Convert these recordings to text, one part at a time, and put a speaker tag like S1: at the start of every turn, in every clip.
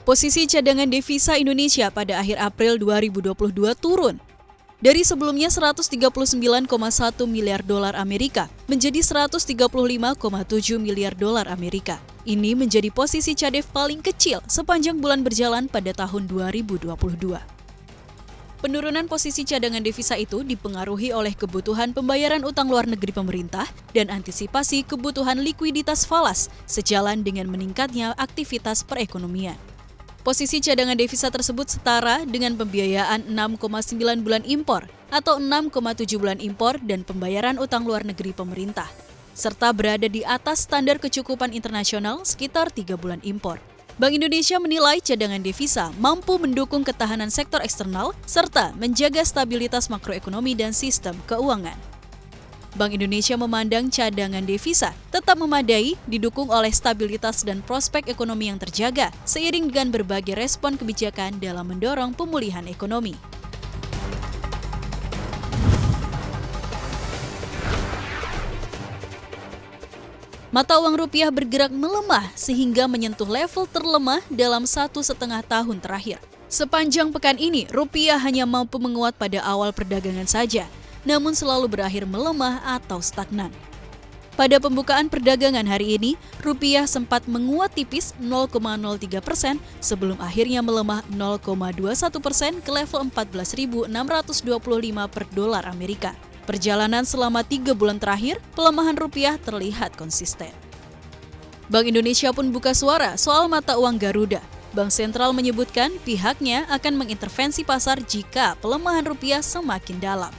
S1: Posisi cadangan devisa Indonesia pada akhir April 2022 turun dari sebelumnya 139,1 miliar dolar Amerika menjadi 135,7 miliar dolar Amerika. Ini menjadi posisi CADEV paling kecil sepanjang bulan berjalan pada tahun 2022. Penurunan posisi cadangan devisa itu dipengaruhi oleh kebutuhan pembayaran utang luar negeri pemerintah dan antisipasi kebutuhan likuiditas falas sejalan dengan meningkatnya aktivitas perekonomian. Posisi cadangan devisa tersebut setara dengan pembiayaan 6,9 bulan impor atau 6,7 bulan impor dan pembayaran utang luar negeri pemerintah, serta berada di atas standar kecukupan internasional sekitar 3 bulan impor. Bank Indonesia menilai cadangan devisa mampu mendukung ketahanan sektor eksternal serta menjaga stabilitas makroekonomi dan sistem keuangan. Bank Indonesia memandang cadangan devisa tetap memadai didukung oleh stabilitas dan prospek ekonomi yang terjaga seiring dengan berbagai respon kebijakan dalam mendorong pemulihan ekonomi. Mata uang rupiah bergerak melemah sehingga menyentuh level terlemah dalam 1,5 tahun terakhir. Sepanjang pekan ini, rupiah hanya mampu menguat pada awal perdagangan saja, namun selalu berakhir melemah atau stagnan. Pada pembukaan perdagangan hari ini, rupiah sempat menguat tipis 0,03% sebelum akhirnya melemah 0,21% ke level 14.625 per dolar Amerika. Perjalanan selama 3 bulan terakhir, pelemahan rupiah terlihat konsisten. Bank Indonesia pun buka suara soal mata uang Garuda. Bank Sentral menyebutkan pihaknya akan mengintervensi pasar jika pelemahan rupiah semakin dalam.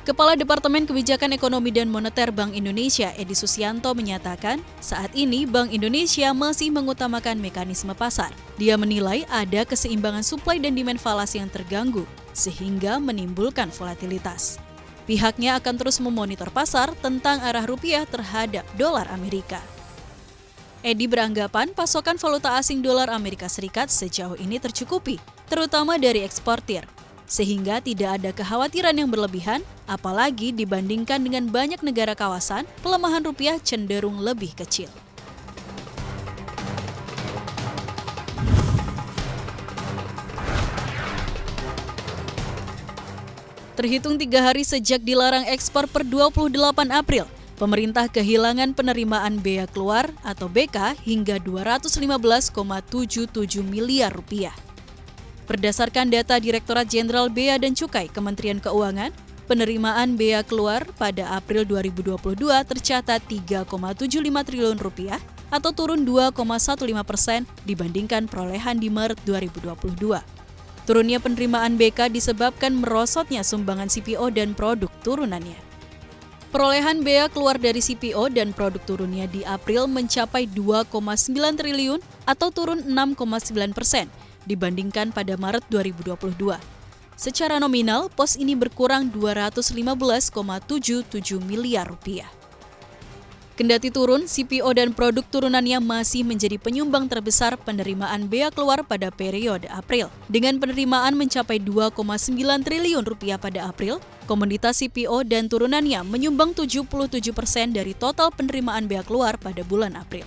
S1: Kepala Departemen Kebijakan Ekonomi dan Moneter Bank Indonesia, Edi Susianto, menyatakan saat ini Bank Indonesia masih mengutamakan mekanisme pasar. Dia menilai ada keseimbangan supply dan demand falas yang terganggu, sehingga menimbulkan volatilitas. Pihaknya akan terus memonitor pasar tentang arah rupiah terhadap dolar Amerika. Edi beranggapan pasokan valuta asing dolar Amerika Serikat sejauh ini tercukupi, terutama dari eksportir, sehingga tidak ada kekhawatiran yang berlebihan, apalagi dibandingkan dengan banyak negara kawasan, pelemahan rupiah cenderung lebih kecil. Terhitung 3 hari sejak dilarang ekspor per 28 April, pemerintah kehilangan penerimaan bea keluar atau BK hingga 215,77 miliar rupiah. Berdasarkan data Direktorat Jenderal Bea dan Cukai Kementerian Keuangan, penerimaan bea keluar pada April 2022 tercatat 3,75 triliun rupiah atau turun 2,15% dibandingkan perolehan di Maret 2022. Turunnya penerimaan BK disebabkan merosotnya sumbangan CPO dan produk turunannya. Perolehan bea keluar dari CPO dan produk turunnya di April mencapai 2,9 triliun atau turun 6,9% dibandingkan pada Maret 2022. Secara nominal, pos ini berkurang 215,77 miliar rupiah. Kendati turun, CPO dan produk turunannya masih menjadi penyumbang terbesar penerimaan bea keluar pada periode April. Dengan penerimaan mencapai 2,9 triliun rupiah pada April, komoditas CPO dan turunannya menyumbang 77% dari total penerimaan bea keluar pada bulan April.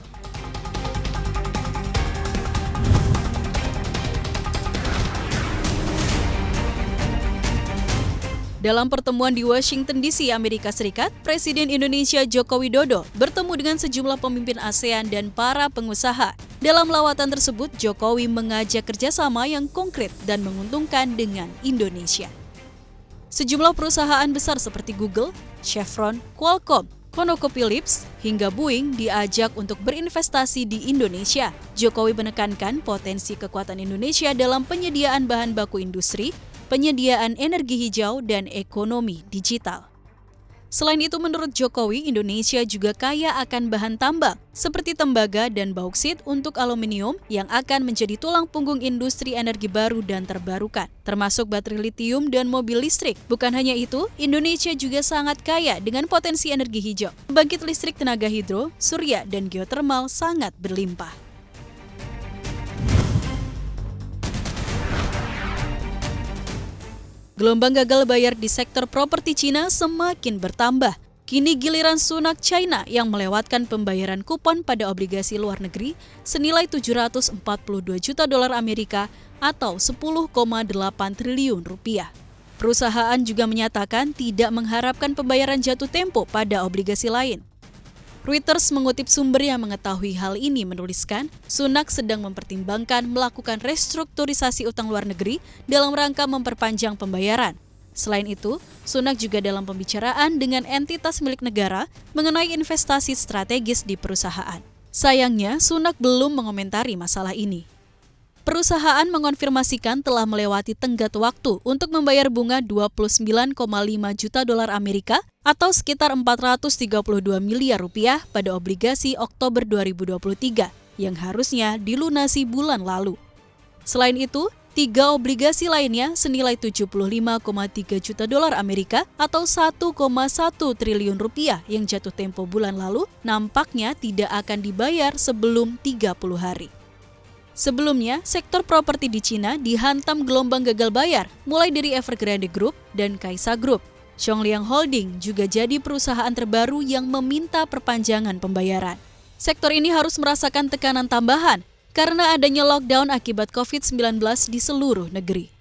S1: Dalam pertemuan di Washington DC, Amerika Serikat, Presiden Indonesia Joko Widodo bertemu dengan sejumlah pemimpin ASEAN dan para pengusaha. Dalam lawatan tersebut, Jokowi mengajak kerjasama yang konkret dan menguntungkan dengan Indonesia. Sejumlah perusahaan besar seperti Google, Chevron, Qualcomm, ConocoPhillips, hingga Boeing diajak untuk berinvestasi di Indonesia. Jokowi menekankan potensi kekuatan Indonesia dalam penyediaan bahan baku industri, penyediaan energi hijau, dan ekonomi digital. Selain itu, menurut Jokowi, Indonesia juga kaya akan bahan tambang seperti tembaga dan bauksit untuk aluminium yang akan menjadi tulang punggung industri energi baru dan terbarukan, termasuk baterai litium dan mobil listrik. Bukan hanya itu, Indonesia juga sangat kaya dengan potensi energi hijau. Pembangkit listrik tenaga hidro, surya, dan geotermal sangat berlimpah. Gelombang gagal bayar di sektor properti Cina semakin bertambah. Kini giliran Sunak China yang melewatkan pembayaran kupon pada obligasi luar negeri senilai 742 juta dolar Amerika atau 10,8 triliun rupiah. Perusahaan juga menyatakan tidak mengharapkan pembayaran jatuh tempo pada obligasi lain. Reuters mengutip sumber yang mengetahui hal ini menuliskan, Sunak sedang mempertimbangkan melakukan restrukturisasi utang luar negeri dalam rangka memperpanjang pembayaran. Selain itu, Sunak juga dalam pembicaraan dengan entitas milik negara mengenai investasi strategis di perusahaan. Sayangnya, Sunak belum mengomentari masalah ini. Perusahaan mengonfirmasikan telah melewati tenggat waktu untuk membayar bunga 29,5 juta dolar Amerika atau sekitar 432 miliar rupiah pada obligasi Oktober 2023 yang harusnya dilunasi bulan lalu. Selain itu, 3 obligasi lainnya senilai 75,3 juta dolar Amerika atau 1,1 triliun rupiah yang jatuh tempo bulan lalu nampaknya tidak akan dibayar sebelum 30 hari. Sebelumnya, sektor properti di Cina dihantam gelombang gagal bayar mulai dari Evergrande Group dan Kaisa Group. Zhongliang Holding juga jadi perusahaan terbaru yang meminta perpanjangan pembayaran. Sektor ini harus merasakan tekanan tambahan karena adanya lockdown akibat COVID-19 di seluruh negeri.